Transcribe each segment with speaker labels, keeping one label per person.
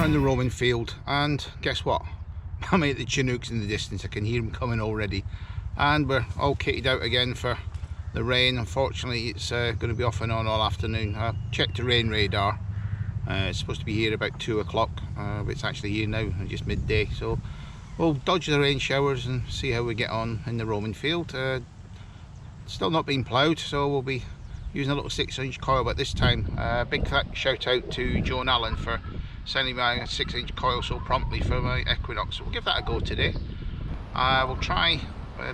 Speaker 1: on the roaming field, and guess what? I'm at the Chinooks in the distance. I can hear them coming already, and we're all kitted out again for the rain. Unfortunately, it's going to be off and on all afternoon. I checked the rain radar. It's supposed to be here about 2 o'clock, but it's actually here now, just midday. So we'll dodge the rain showers and see how we get on in the roaming field. Still not being ploughed, so we'll be using a little 6-inch coil, but this time big shout out to Joan Allen for sending me a 6-inch coil so promptly for my Equinox. So we'll give that a go today. We'll try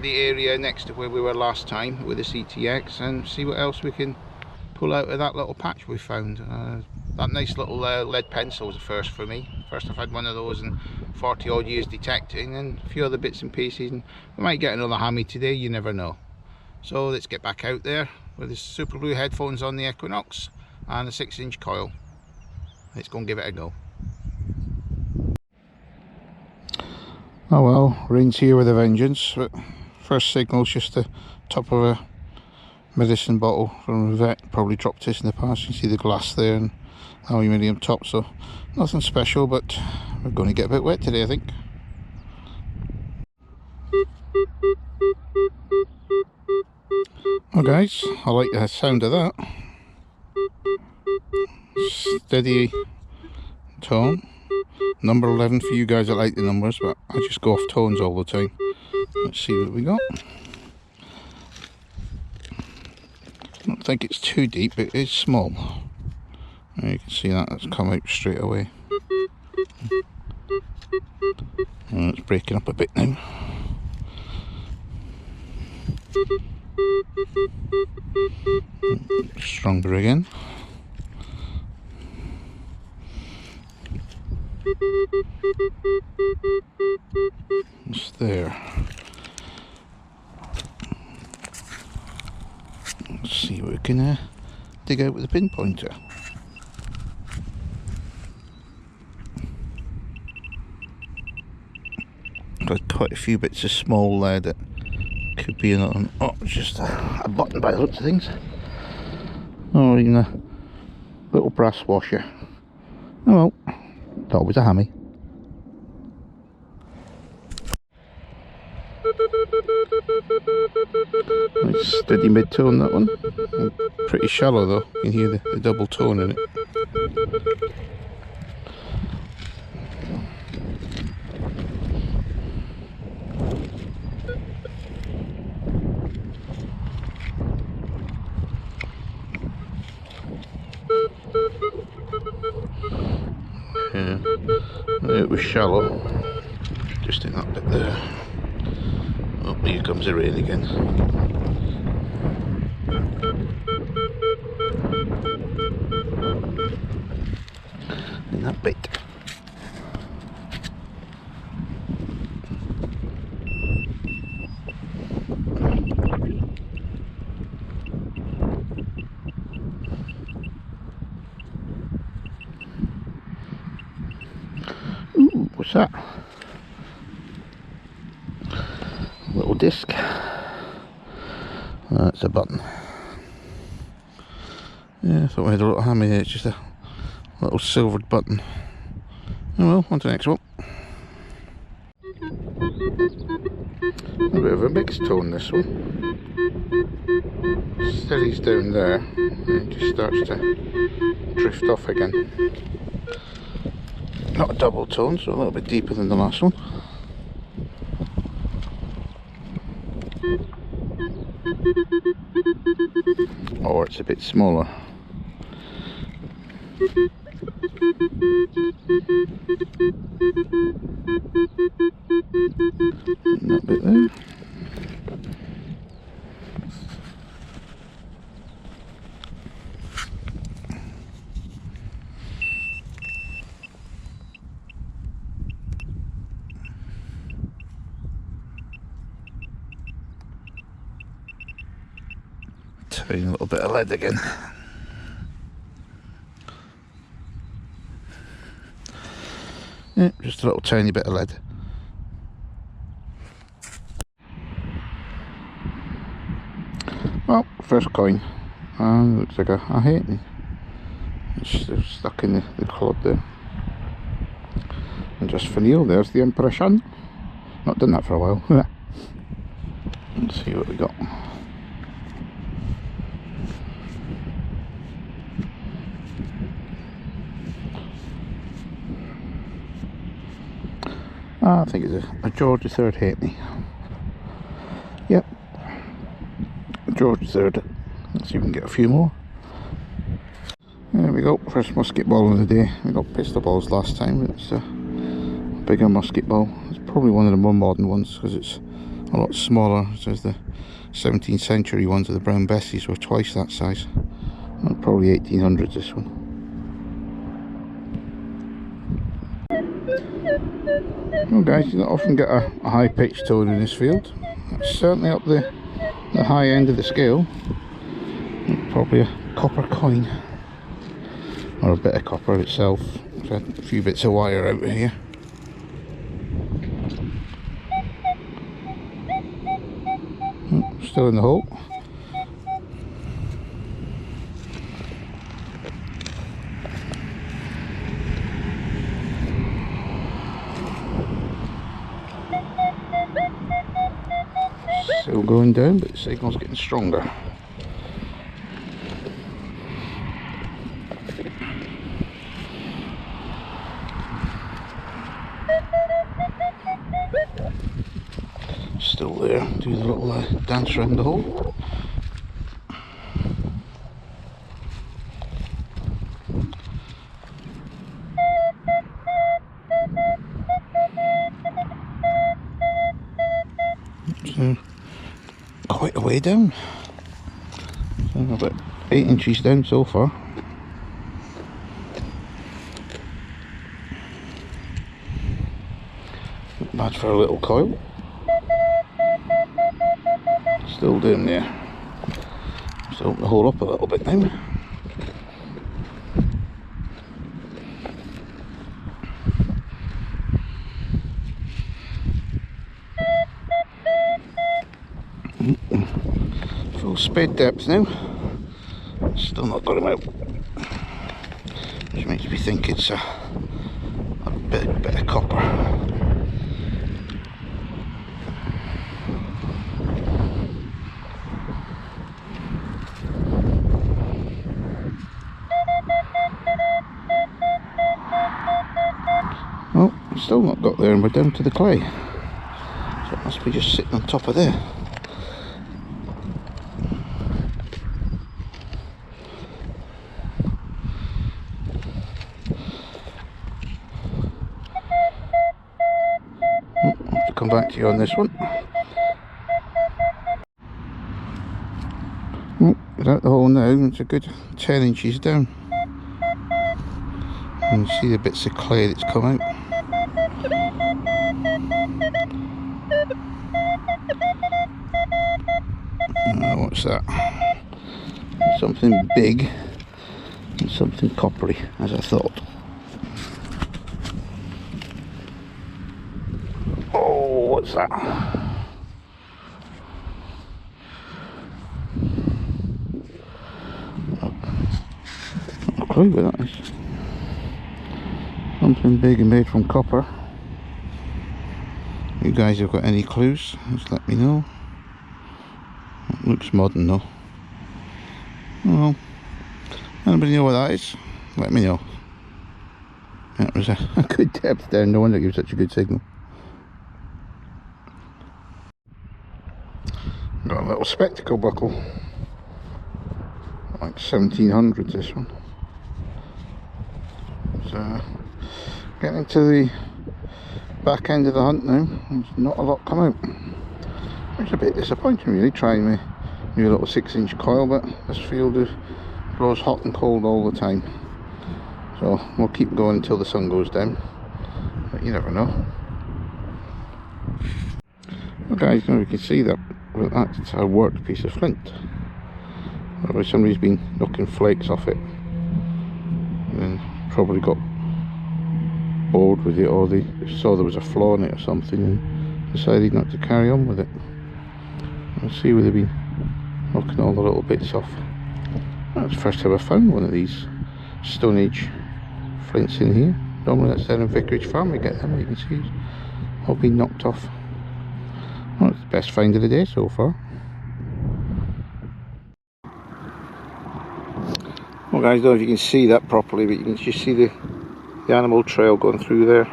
Speaker 1: the area next to where we were last time with the CTX and see what else we can pull out of that little patch we found. That nice little lead pencil was the first for me. First I've had one of those in 40 odd years detecting, and a few other bits and pieces, and we might get another hammy today, you never know. So let's get back out there with the super glue headphones on the Equinox and the 6-inch coil. Let's go and give it a go. Oh well, rain's here with a vengeance. But first signal's just the top of a medicine bottle from a vet. Probably dropped this in the past. You can see the glass there and aluminium top, so nothing special, but we're going to get a bit wet today, I think. Well guys, I like the sound of that. Steady tone. Number 11 for you guys that like the numbers, but I just go off tones all the time. Let's see what we got. I don't think it's too deep, it is small. You can see that's come out straight away. And it's breaking up a bit now. Stronger again. It's there. Let's see what we can dig out with the pinpointer. Got quite a few bits of small there that could be another. Oh, just a button by the looks of things. Oh, even a little brass washer. Oh well, it's always a hammy. Nice steady mid-tone, that one. Pretty shallow though, you can hear the double tone in it. Yeah, it was shallow, just in that bit there. Oh, here comes the rain again. In that bit. Ooh, what's that? Little disc. That's a button. Yeah, I thought we had a little hammy here. It's just a little silvered button. Oh well, on to the next one. A bit of a mixed tone, this one. Steadies down there and just starts to drift off again. Not a double tone, so a little bit deeper than the last one. Or it's a bit smaller. And that bit there. Tiny little bit of lead again. Yeah, just a little tiny bit of lead. Well, first coin, and looks like a halfpenny. It's still stuck in the clod there. And just for Neil, there's the impression. Not done that for a while. Let's see what we got. I think it's a George III halfpenny. Yep, George III. Let's see if we can get a few more. There we go, first musket ball of the day. We got pistol balls last time. It's a bigger musket ball. It's probably one of the more modern ones because it's a lot smaller. It says the 17th century ones of the Brown Bessies were twice that size. Probably 1800s this one. Well guys, you don't often get a high pitched tone in this field. It's certainly up the high end of the scale. Probably a copper coin. Or a bit of copper itself. A few bits of wire out of here. Still in the hole. Still going down, but the signal's getting stronger. Still there, do the little dance around the hole. So, quite a way down. So about 8 inches down so far. Not bad for a little coil. Still down there. Just open the hole up a little bit now. Full spade depth now. Still not got him out. Which makes me think it's a bit of copper. Oh, still not got there, and we're down to the clay. So it must be just sitting on top of there. Oh, I'll have to come back to you on this one. Oh, it's out the hole now. It's a good 10 inches down. You can see the bits of clay that's come out. What's that? Something big and something coppery, as I thought. Oh, what's that? Not a clue what that is. Something big and made from copper. You guys have got any clues? Just let me know. It looks modern though. Well, anybody know what that is? Let me know. That was a good depth down, no wonder it gives such a good signal. Got a little spectacle buckle. Like 1700s this one. So, getting to the back end of the hunt now. There's not a lot come out. It's a bit disappointing really, trying my new little 6-inch coil, but this field blows hot and cold all the time. So we'll keep going until the sun goes down, but you never know. Well guys, now you can see that that's a worked piece of flint. Otherwise somebody's been knocking flakes off it and then probably got bored with it, or they saw there was a flaw in it or something and decided not to carry on with it. We'll see where they've been knocking all the little bits off. That's the first time I found one of these Stone Age flints in here. Normally that's there in Vicarage Farm we get them, you can see it's all been knocked off. Well, it's the best find of the day so far. Well guys, I don't know if you can see that properly, but you can just see the animal trail going through there.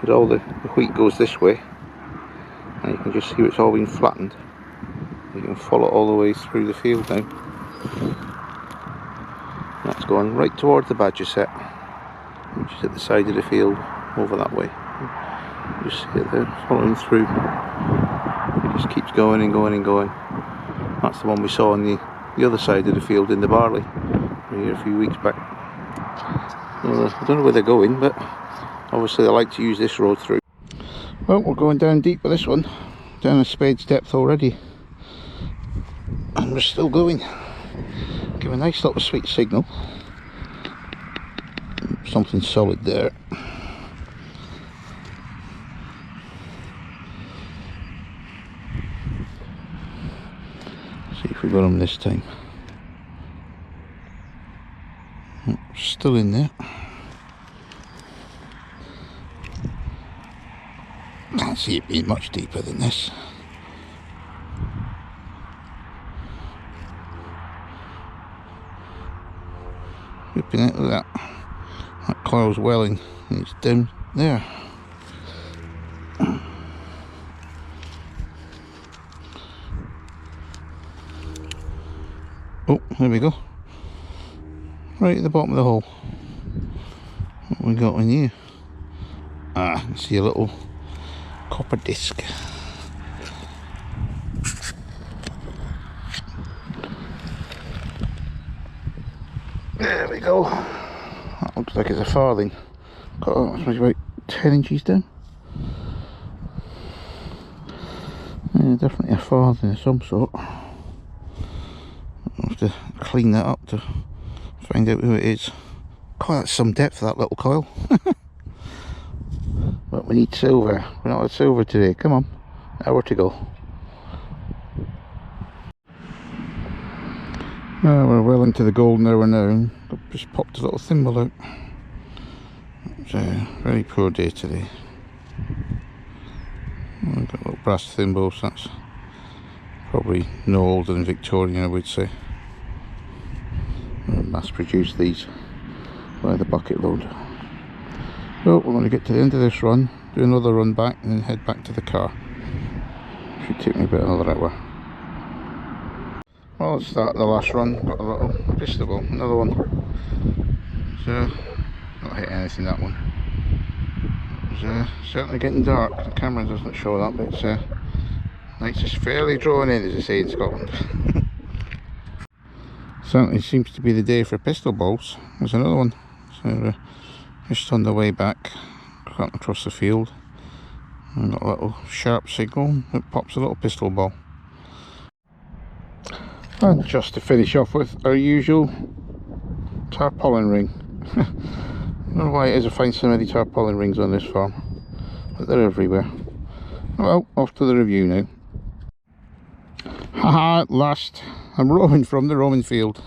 Speaker 1: And all the wheat goes this way, and you can just see it's all been flattened. You can follow it all the way through the field now. That's going right towards the badger set, which is at the side of the field over that way. You just see it there following through. It just keeps going and going and going. That's the one we saw on the other side of the field in the barley here a few weeks back. Well, I don't know where they're going, but obviously they like to use this road through. Well, we're going down deep with this one, down a spade's depth already, and we're still going. Give a nice little sweet signal. Something solid there. See if we got him this time. Still in there. Can't see it being much deeper than this. Whipping out of that. That coil's welling and it's down there. Oh, there we go. Right at the bottom of the hole. What we got in here? Ah, I see a little copper disc. There we go. That looks like it's a farthing. Oh, it's about 10 inches down. Yeah, definitely a farthing of some sort. I'll have to clean that up to find out who it is. God, that's some depth, that little coil. But we need silver. We're not at silver today. Come on, hour to go. We're well into the golden hour now, and I've just popped a little thimble out. It's a very poor day today. I've got little brass thimbles. That's probably no older than Victorian, I would say. Mass produced these by the bucket load. So we're going to get to the end of this run, do another run back, and then head back to the car. Should take me about another hour. Well, let's start the last run. Got a little pistol ball, another one. So not hit anything that one. It's certainly getting dark. The camera doesn't show that, but it's nights is fairly drawn in, as they say in Scotland. Certainly seems to be the day for pistol balls. There's another one. So just on the way back, cutting across the field, and got a little sharp signal that pops a little pistol ball. And just to finish off with our usual tarpaulin ring. I don't know why it is I find so many tarpaulin rings on this farm, but they're everywhere. Well, off to the review now. Haha, at last. I'm roaming from the roaming field.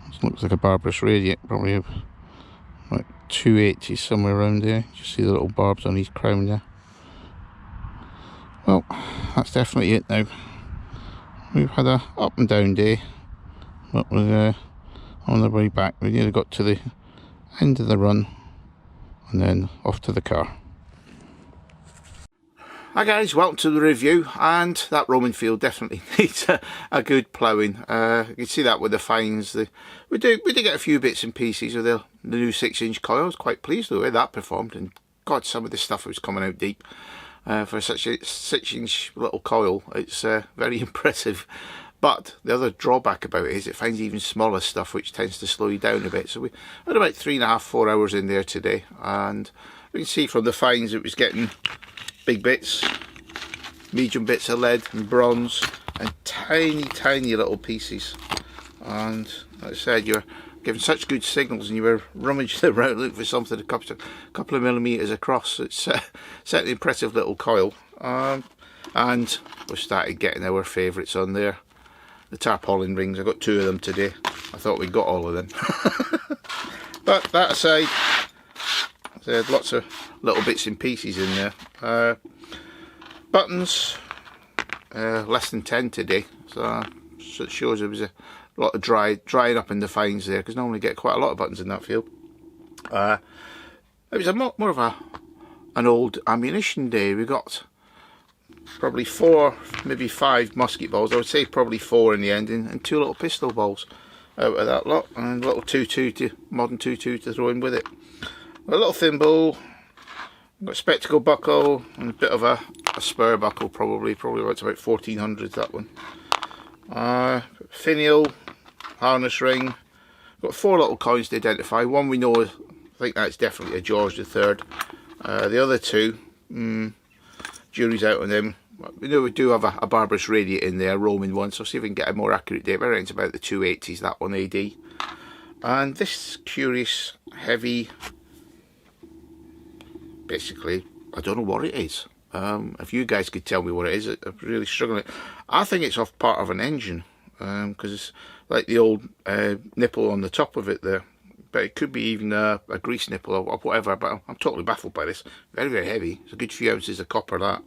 Speaker 1: This looks like a barbarous radiate, probably like 280 somewhere around there. You see the little barbs on his crown there. Well, that's definitely it now. We've had a up and down day, but we're on the way back. We nearly got to the end of the run and then off to the car. Hi guys, welcome to the review, and that roaming field definitely needs a good ploughing. You can see that with the fines. We did get a few bits and pieces with the new 6-inch coil. I was quite pleased with the way that performed, and God, some of the stuff was coming out deep. For such a 6-inch little coil, it's very impressive. But the other drawback about it is it finds even smaller stuff, which tends to slow you down a bit. So we had about 3.5–4 hours in there today, and we can see from the fines it was getting big bits, medium bits of lead and bronze, and tiny little pieces. And like I said, you're giving such good signals, and you were rummaging around looking for something a couple of millimetres across. It's certainly an impressive little coil. And we started getting our favourites on there. The tarpaulin rings, I got 2 of them today. I thought we got all of them. But that aside, They had lots of little bits and pieces in there. Buttons, less than 10 today, so it shows there was a lot of drying up in the fines there, because normally get quite a lot of buttons in that field. It was a more of an old ammunition day. We got probably 4, maybe 5 musket balls. I would say probably 4 in the end, and 2 little pistol balls out of that lot, and a little modern 2.2 to throw in with it. A little thimble, got a spectacle buckle, and a bit of a spur buckle, probably about 1400 that one. Finial, harness ring. Got 4 little coins to identify. One we know, I think that's definitely a George III. The other 2, jury's out on them. We know we do have a Barbarous Radiate in there, a Roman one, so see if we can get a more accurate date. I reckon it's about the 280s, that one AD. And this curious, heavy, basically, I don't know what it is. If you guys could tell me what it is, I'm really struggling. I think it's off part of an engine, because it's like the old nipple on the top of it there. But it could be even a grease nipple or whatever, but I'm totally baffled by this. Very, very heavy. It's a good few ounces of copper, that.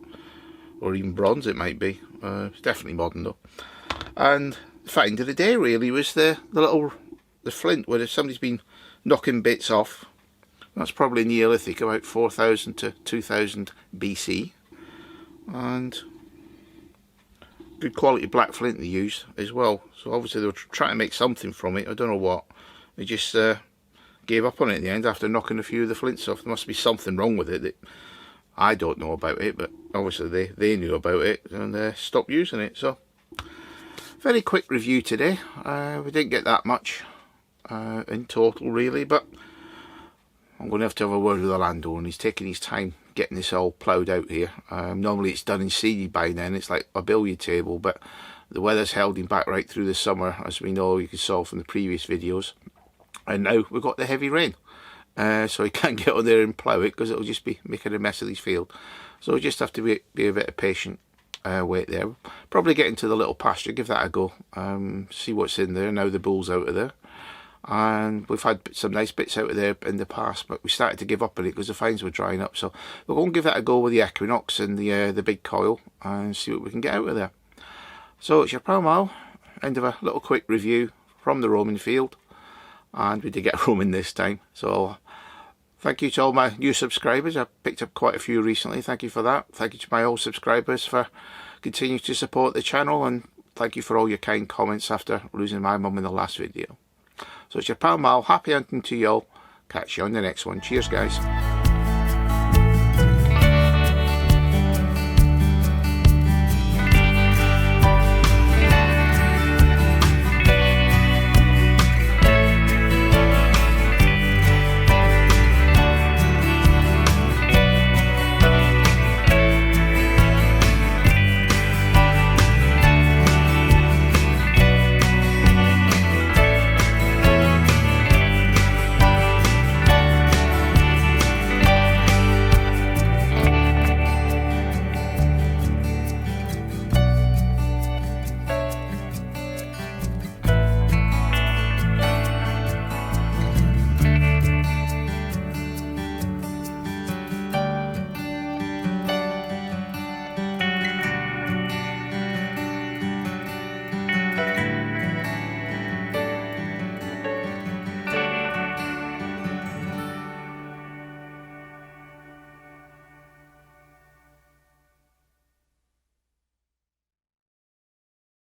Speaker 1: Or even bronze it might be. It's definitely modern though. And the find of the day really was the flint, where somebody's been knocking bits off. That's probably Neolithic, about 4000 to 2000 BC. And good quality black flint they used as well. So obviously they were trying to make something from it. I don't know what. They just gave up on it in the end after knocking a few of the flints off. There must be something wrong with it that I don't know about it, but obviously they knew about it and stopped using it. So very quick review today. We didn't get that much in total really, but I'm going to have a word with the landowner. He's taking his time getting this all ploughed out here. Normally it's done and seeded by then. It's like a billiard table, but the weather's held him back right through the summer, as we know, you saw from the previous videos. And now we've got the heavy rain. So he can't get on there and plough it, because it'll just be making a mess of his field. So we just have to be a bit of patient, wait there. Probably get into the little pasture, give that a go, see what's in there now the bull's out of there. And we've had some nice bits out of there in the past, but we started to give up on it because the fines were drying up. So we're going to give that a go with the Equinox and the big coil, and see what we can get out of there. So it's your pal Mal, end of a little quick review from the roaming field. And we did get roaming this time, so thank you to all my new subscribers. I've picked up quite a few recently, thank you for that. Thank you to my old subscribers for continuing to support the channel, and thank you for all your kind comments after losing my mum in the last video. So it's your pal Mal, happy hunting to you all. Catch you on the next one. Cheers guys.